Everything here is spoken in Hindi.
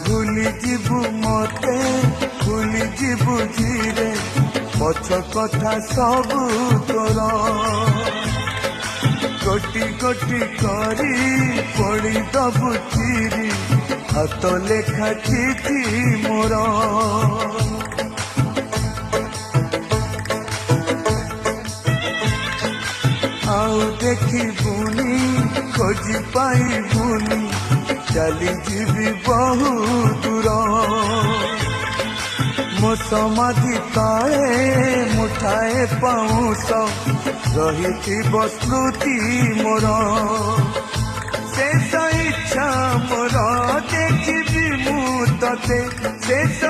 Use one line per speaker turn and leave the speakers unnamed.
भूली जीवु मते भूली जीवु धीरे पछ कथा सब तोर गोटी गोटी करी पड़ी दबु चिरी हाथ लेखा चिठी मोर आउ देखिबुनी खोजी पाइबुनी चली जीवी बहु दूर मो समाधि तले मुठाए पाऊस रही स्मृति मोर शेष इच्छा मोर देखिबी मु तते शेष